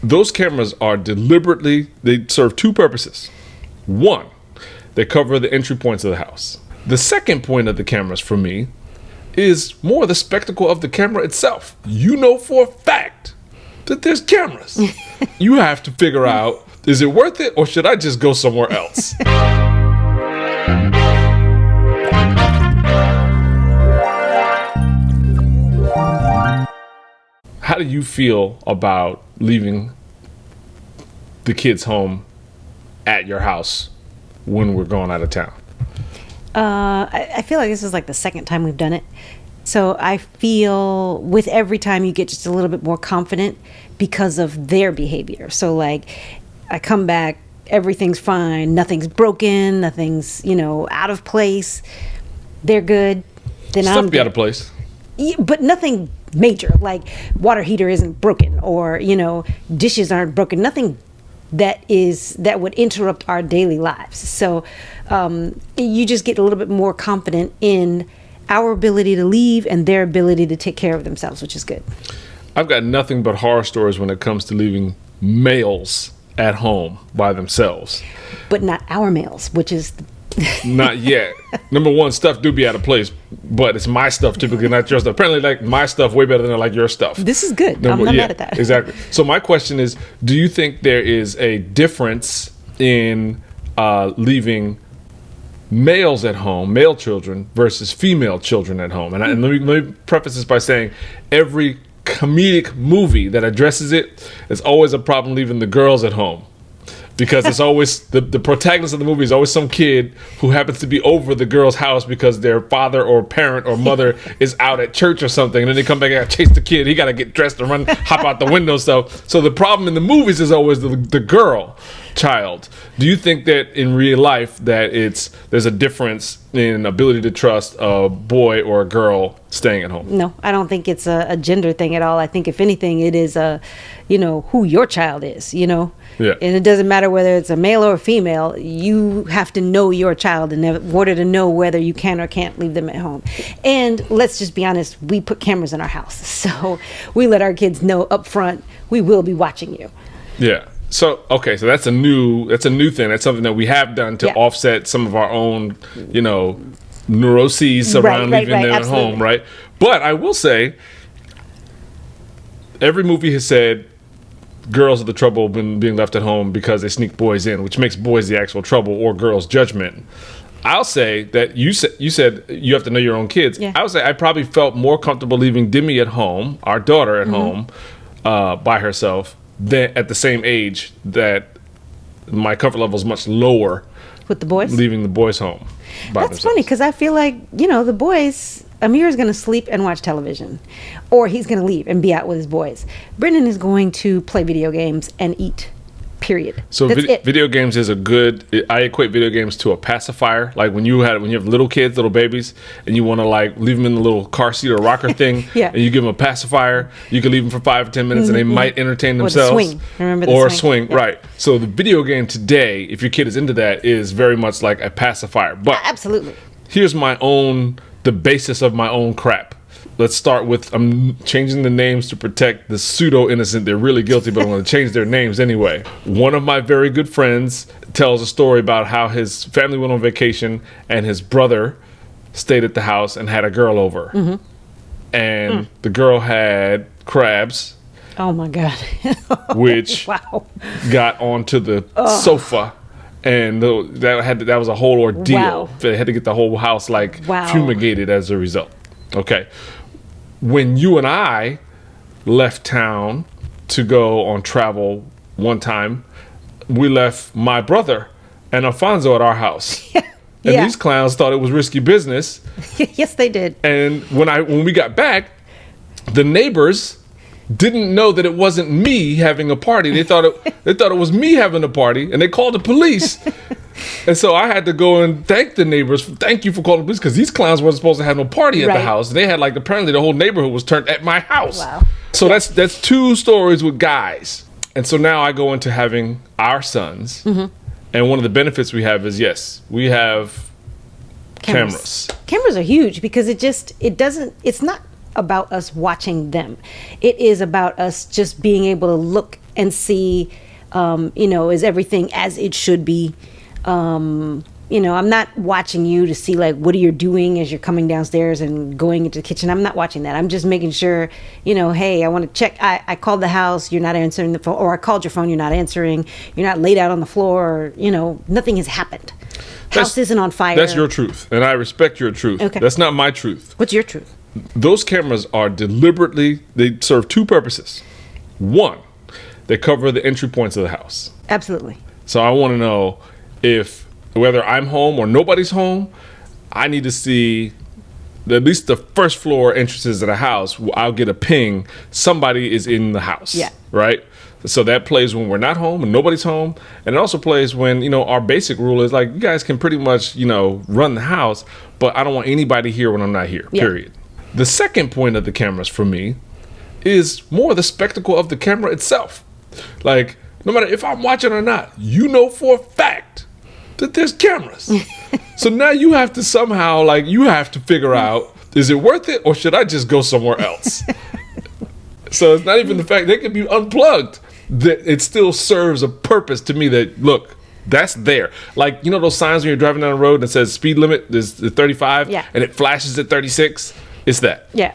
Those cameras are they serve two purposes. One, they cover the entry points of the house. The second point of the cameras for me is more the spectacle of the camera itself. You know for a fact that there's cameras. You have to figure out, is it worth it or should I just go somewhere else? How do you feel about leaving the kids home at your house when we're going out of town? I feel like this is like the second time we've done it. So I feel with every time you get just a little bit more confident because of their behavior. So like I come back, everything's fine, nothing's broken, nothing's, out of place. They're good. Then Stuff be out of place. Yeah, but nothing major, like water heater isn't broken or, dishes aren't broken. Nothing that would interrupt our daily lives. So you just get a little bit more confident in our ability to leave and their ability to take care of themselves, which is good. I've got nothing but horror stories when it comes to leaving males at home by themselves. But not our males, which is... Not yet. Number one, stuff do be out of place, but it's my stuff typically, not your stuff. Apparently, like my stuff way better than like your stuff. This is good. I'm not mad at that. Exactly. So my question is, do you think there is a difference in leaving males at home, male children, versus female children at home? And let me preface this by saying every comedic movie that addresses it is always a problem leaving the girls at home. Because it's always, the protagonist of the movie is always some kid who happens to be over the girl's house because their father or parent or mother is out at church or something. And then they come back and chase the kid. He got to get dressed and run, hop out the window. So the problem in the movies is always the girl child. Do you think that in real life that there's a difference in ability to trust a boy or a girl staying at home? No, I don't think it's a gender thing at all. I think if anything, it is who your child is, Yeah. And it doesn't matter whether it's a male or a female. You have to know your child in order to know whether you can or can't leave them at home. And let's just be honest, we put cameras in our house. So we let our kids know up front, we will be watching you. Yeah. So that's a new thing. That's something that we have done to offset some of our own, neuroses around leaving them at home, right? But I will say, every movie has said girls are the trouble when being left at home because they sneak boys in, which makes boys the actual trouble or girls' judgment. I'll say that you said you have to know your own kids. Yeah. I would say I probably felt more comfortable leaving Demi at home, our daughter at home, by herself, than at the same age that my comfort level is much lower with the boys, leaving the boys home by That's themselves. funny because I feel like the boys, Amir's going to sleep and watch television, or he's going to leave and be out with his boys. Brendan is going to play video games and eat. Period. So video games is I equate video games to a pacifier. Like when you have little kids, little babies, and you want to like leave them in the little car seat or rocker thing, yeah. And you give them a pacifier, you can leave them for 5 or 10 minutes and they might entertain themselves. Or the swing. Remember the or swing. Swing, right. So the video game today, if your kid is into that, is very much like a pacifier. But absolutely. Here's the basis of my own crap. Let's start with, I'm changing the names to protect the pseudo-innocent. They're really guilty, but I'm going to change their names anyway. One of my very good friends tells a story about how his family went on vacation and his brother stayed at the house and had a girl over. Mm-hmm. And the girl had crabs. Oh, my God. Which got onto the sofa. And that was a whole ordeal. Wow. They had to get the whole house fumigated as a result. Okay. When you and I left town to go on travel one time, we left my brother and Alfonso at our house. And these clowns thought it was risky business. Yes, they did. And when we got back, the neighbors didn't know that it wasn't me having a party. They thought it was me having a party, and they called the police. And so I had to go and thank the neighbors. Thank you for calling the police, because these clowns weren't supposed to have no party at the house. They had apparently the whole neighborhood was turned at my house. Wow. So that's 2 stories with guys. And so now I go into having our sons. Mm-hmm. And one of the benefits we have is, yes, we have cameras. Cameras are huge because it's not about us watching them. It is about us just being able to look and see, is everything as it should be. I'm not watching you to see like what are you doing as you're coming downstairs and going into the kitchen. I'm not watching that. I'm just making sure, hey, I want to check. I called the house, you're not answering the phone, or I called your phone, you're not answering. You're not laid out on the floor. Nothing has happened. House isn't on fire. That's your truth, and I respect your truth. Okay. That's not my truth. What's your truth? Those cameras are they serve two purposes. One, they cover the entry points of the house. Absolutely. So I want to know whether I'm home or nobody's home, I need to see at least the first floor entrances of the house. I'll get a ping. Somebody is in the house. Yeah. Right? So that plays when we're not home and nobody's home. And it also plays when, our basic rule is like, you guys can pretty much, run the house, but I don't want anybody here when I'm not here, period. The second point of the cameras for me is more the spectacle of the camera itself. Like, no matter if I'm watching or not, for a fact that there's cameras. So now you have to somehow, you have to figure out, is it worth it or should I just go somewhere else? So it's not even the fact they can be unplugged. That it still serves a purpose to me that, look, that's there. Like, those signs when you're driving down the road that says speed limit is 35 and it flashes at 36? It's that. Yeah.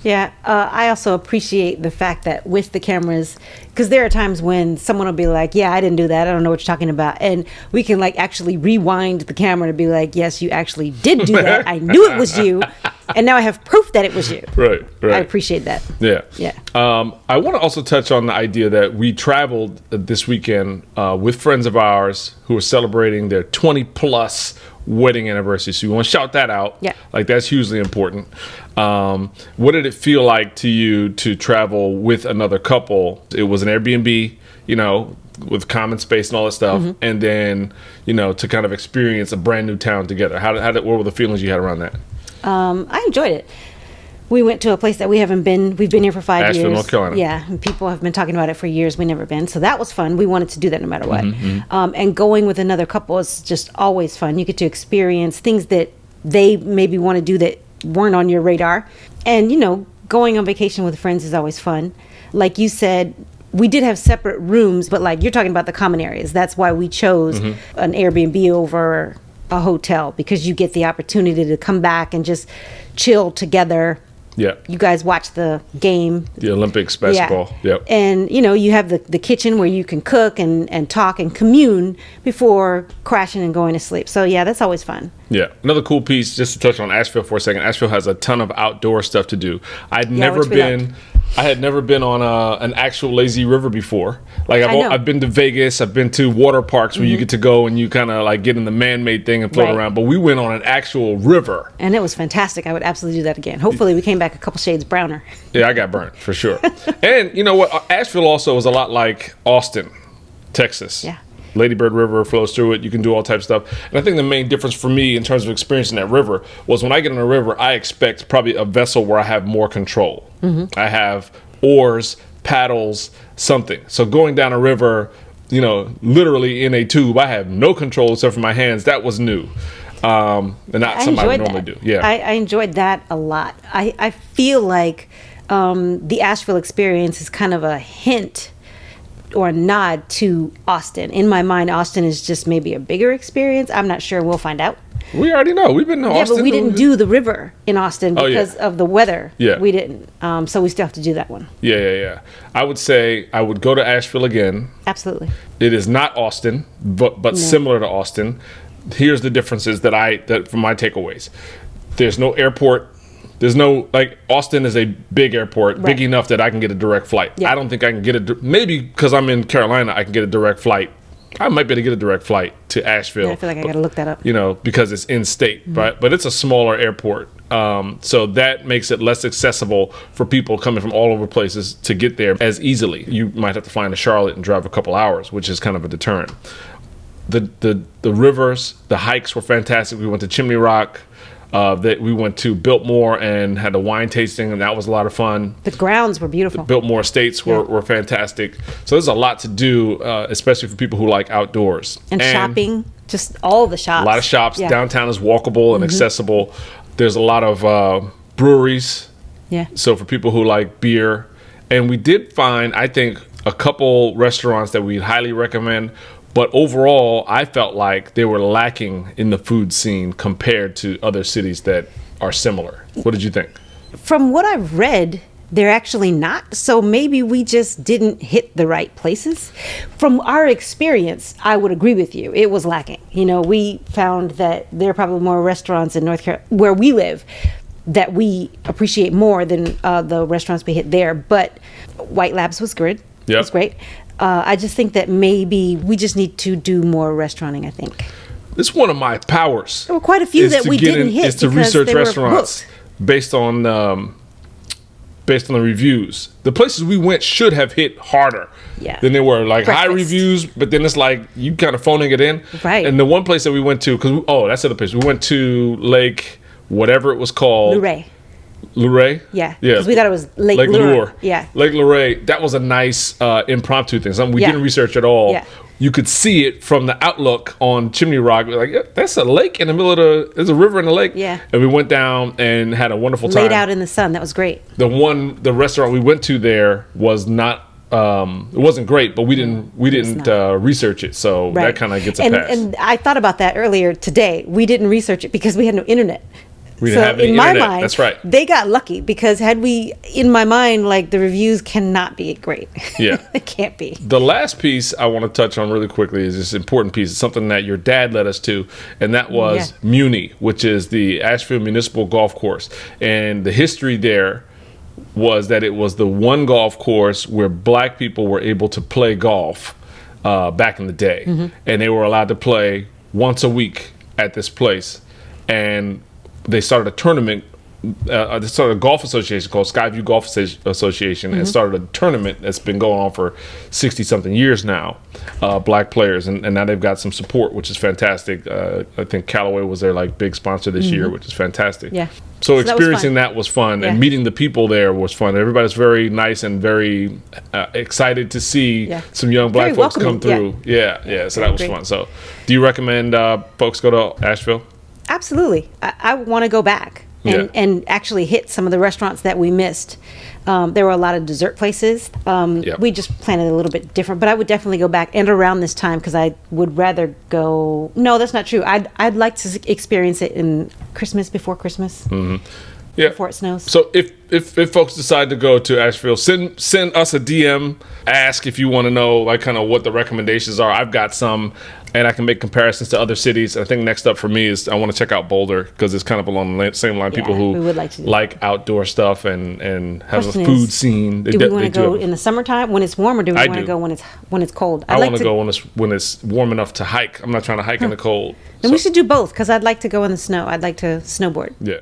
Yeah. I also appreciate the fact that with the cameras, because there are times when someone will be like, yeah, I didn't do that. I don't know what you're talking about. And we can actually rewind the camera to be like, yes, you actually did do that. I knew it was you. And now I have proof that it was you. Right. I appreciate that. Yeah. Yeah. I want to also touch on the idea that we traveled this weekend with friends of ours who are celebrating their 20 plus wedding anniversary. So we want to shout that out. Yeah. That's hugely important. What did it feel like to you to travel with another couple? It was an Airbnb, with common space and all that stuff. Mm-hmm. And then, to kind of experience a brand new town together. What were the feelings you had around that? I enjoyed it. We went to a place that we haven't been. We've been here for 5 years. Asheville, North Carolina. Yeah, and people have been talking about it for years. We've never been. So that was fun. We wanted to do that no matter what. Mm-hmm. And going with another couple is just always fun. You get to experience things that they maybe want to do that weren't on your radar. And, going on vacation with friends is always fun. Like you said, we did have separate rooms, but you're talking about the common areas. That's why we chose an Airbnb over a hotel, because you get the opportunity to come back and just chill together. Yeah. You guys watch the game. The Olympics basketball. Yeah. Yep. And, you have the kitchen where you can cook and talk and commune before crashing and going to sleep. So, yeah, that's always fun. Yeah. Another cool piece, just to touch on Asheville for a second. Asheville has a ton of outdoor stuff to do. I had never been on an actual lazy river before. I've been to Vegas. I've been to water parks where you get to go and you kind of get in the man-made thing and float around. But we went on an actual river. And it was fantastic. I would absolutely do that again. Hopefully we came back a couple shades browner. Yeah, I got burnt for sure. And you know what? Asheville also is a lot like Austin, Texas. Yeah. Lady Bird River flows through it. You can do all types of stuff. And I think the main difference for me in terms of experiencing that river was when I get on a river, I expect probably a vessel where I have more control. Mm-hmm. I have oars, paddles, something. So going down a river, literally in a tube, I have no control except for my hands. That was new. And not something I would normally do. Yeah. I enjoyed that a lot. I feel like the Asheville experience is kind of a hint or a nod to Austin. In my mind, Austin is just maybe a bigger experience. I'm not sure. We'll find out. We already know. We've been to Austin. Yeah, but we didn't do the river in Austin because of the weather. Yeah. We didn't. So we still have to do that one. Yeah. I would say I would go to Asheville again. Absolutely. It is not Austin, but similar to Austin. Here's the differences that from my takeaways. There's no airport. There's no, Austin is a big airport, big enough that I can get a direct flight. Yeah. I don't think I can get maybe because I'm in Carolina, I can get a direct flight. I might be able to get a direct flight to Asheville. Yeah, I feel like I got to look that up. Because it's in state, right? But it's a smaller airport. So that makes it less accessible for people coming from all over places to get there as easily. You might have to fly into Charlotte and drive a couple hours, which is kind of a deterrent. The rivers, the hikes were fantastic. We went to Chimney Rock. That we went to Biltmore and had a wine tasting, and that was a lot of fun. The grounds were beautiful. The Biltmore estates were fantastic. So there's a lot to do, especially for people who like outdoors. And shopping, just all the shops. A lot of shops. Yeah. Downtown is walkable and accessible. There's a lot of breweries. Yeah. So for people who like beer. And we did find, I think, a couple restaurants that we'd highly recommend. But overall, I felt like they were lacking in the food scene compared to other cities that are similar. What did you think? From what I've read, they're actually not. So maybe we just didn't hit the right places. From our experience, I would agree with you. It was lacking. You know, we found that there are probably more restaurants in North Carolina, where we live, that we appreciate more than the restaurants we hit there. But White Labs was good. Yep. It was great. I just think that maybe we just need to do more restauranting, I think. It's one of my powers. There were quite a few that we didn't hit. Is to because research they were restaurants booked. based on the reviews. The places we went should have hit harder than they were. Like high reviews, but then it's like you kind of phoning it in. Right. And the one place that we went to, that's the other place. We went to Lake, whatever it was called. Luray? Yeah. Because we thought it was Lake Lure. Yeah. Lake Luray. That was a nice impromptu thing. Something we didn't research at all. Yeah. You could see it from the outlook on Chimney Rock. We're like, yeah, that's a lake in the middle of there's a river in the lake. Yeah. And we went down and had a wonderful time. Laid out in the sun. That was great. The restaurant we went to there was not, it wasn't great, but we didn't research it. So that kind of gets a pass. And I thought about that earlier today. We didn't research it because we had no internet. We didn't have any in my internet. mind, That's right. They got lucky because in my mind, like the reviews cannot be great. Yeah. They can't be. The last piece I want to touch on really quickly is this important piece. It's something that your dad led us to, and that was Muni, which is the Asheville Municipal Golf Course. And the history there was that it was the one golf course where black people were able to play golf back in the day. Mm-hmm. And they were allowed to play once a week at this place. And they started a tournament. They started a golf association called Skyview Golf Association, and started a tournament that's been going on for 60-something years now. Black players, and now they've got some support, which is fantastic. I think Callaway was their big sponsor this year, which is fantastic. Yeah. So experiencing that was fun, and meeting the people there was fun. Everybody's very nice and very excited to see some young black very folks welcoming. come through. Yeah. So that was fun. So, do you recommend folks go to Asheville? Absolutely. I want to go back and actually hit some of the restaurants that we missed. There were a lot of dessert places. We just planned it a little bit different, but I would definitely go back and around this time because I would rather go. No, that's not true. I'd like to experience it in Christmas, before Christmas. Mm-hmm. Yeah. Before it snows. So if folks decide to go to Asheville, send us a DM. Ask if you want to know kind of what the recommendations are. I've got some, and I can make comparisons to other cities. I think next up for me is I want to check out Boulder because it's kind of along the same line. People who like outdoor stuff and have a food scene. Do we want to go in the summertime when it's warm, or do we want to go when it's cold? I want to go when it's warm enough to hike. I'm not trying to hike in the cold. Then we should do both because I'd like to go in the snow. I'd like to snowboard. Yeah.